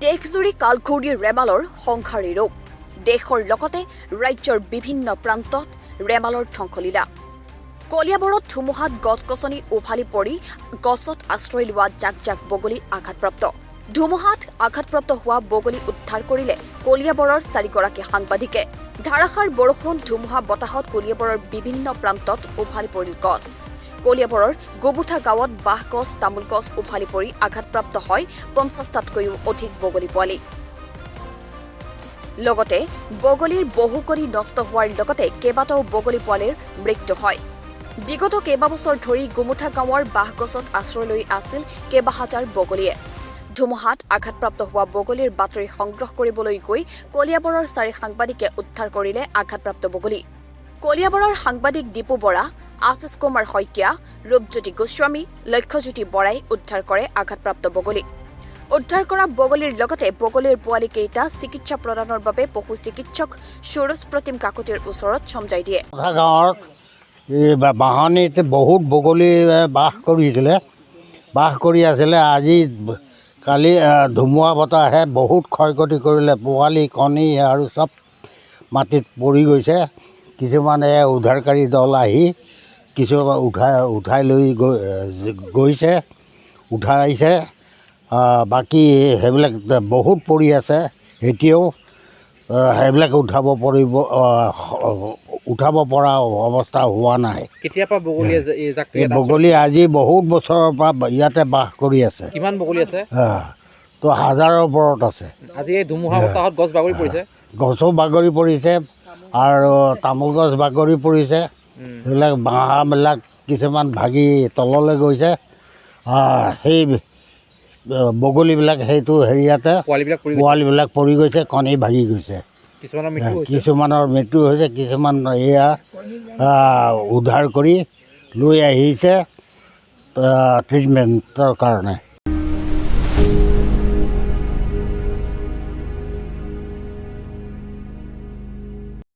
দেশজুৰি কালঘূৰি ৰেমালৰ সংসাৰী ৰূপ দেশৰ লগতে ৰাজ্যৰ বিভিন্ন প্ৰান্তত ৰেমালৰ ধ্বংসলীলা কলিয়াবৰত ধুমুহাত গছ-গছনি উভালি পৰি গছত আশ্ৰয় লোৱা জাক জাক বগলী আঘাতপ্ৰাপ্ত ধুমুহাত আঘাতপ্ৰাপ্ত হোৱা বগলী উদ্ধাৰ কৰিলে কলিয়াবৰৰ 4গৰাকী সাংবাদিকে ধাৰাসাৰ বৰষুণ ধুমুহা বতাহত কলিয়াবৰৰ বিভিন্ন প্ৰান্তত উভালি পৰিল গছ কলিয়াবৰৰ গোবুঠা গাঁৱত বাঁহগছ তামোল গছ উভালি পৰি আঘাতপ্ৰাপ্ত হয় 50টাতকৈও অধিক বগলী পোৱালি লগতে বগলীৰ বহু কৰি নষ্ট হোৱাৰ লগতে কেইবাটাও বগলী পোৱালিৰ মৃত্যু হয় বিগত কেইবাবছৰ ধৰি গোমুঠা গাঁৱৰ বাঁহগছত আশ্ৰয় লৈ আছিল কেইবা হাজাৰ বগলীয়ে ধুমুহাত আঘাতপ্ৰাপ্ত হোৱা বগলীৰ বাতৰি সংগ্ৰহ কৰিবলৈ গৈ কলিয়াবৰৰ 4 সাংবাদিকে উদ্ধাৰ কৰিলে আঘাতপ্ৰাপ্ত বগলী কলিয়াবৰৰ সাংবাদিক দীপু বৰা আশিষ কুমাৰ শইকীয়া ৰূপজ্যোতি গোস্বামী লক্ষ্যজ্যোতি বৰাই উদ্ধাৰ কৰে আঘাতপ্ৰাপ্ত বগলী উদ্ধাৰ কৰা বগলীৰ লগতে বগলীৰ পোৱালি কেইটা চিকিৎসা প্ৰদানৰ বাবে পশু চিকিৎসক সুৰজ প্ৰতিম কাকতিৰ ওচৰত চমজাই দিয়ে গাঁৱত বাহনীত বহুত বগলী বাস কৰি আছিলে আজি কালি ধুমুহা বতাহে বহুত ক্ষয়ক্ষতি কৰিলে পোৱালি কণী আৰু চব মাটিত পৰি গৈছে কিছুমানে উদ্ধাৰকাৰী দল আহি কিছুমান উঠাই লৈ গৈছে উঠাইছে বাকী সেইবিলাক বহুত পৰি আছে এতিয়াও সেইবিলাক উঠাব পৰা অৱস্থা হোৱা নাই কেতিয়াবা বগলী আজি বহুত বছৰৰ পৰা ইয়াতে বাস কৰি আছে কিমান বগলী আছে তো হাজাৰৰ ওপৰত আছে আজি এই ধুমুহা বতাহত গছ বাগৰি পৰিছে গছো বাগৰি পৰিছে আৰু তামোল গছ বাগৰি পৰিছে সেইবিলাক বাঁহবিলাক কিছুমান ভাগি তললৈ গৈছে সেই বগলীবিলাক সেইটো হেৰিয়াতে পোৱালিবিলাক পৰি গৈছে কণী ভাগি গৈছে কিছুমানৰ মৃত্যু হৈছে কিছুমান এয়া উদ্ধাৰ কৰি লৈ আহিছে ট্ৰিটমেণ্টৰ কাৰণে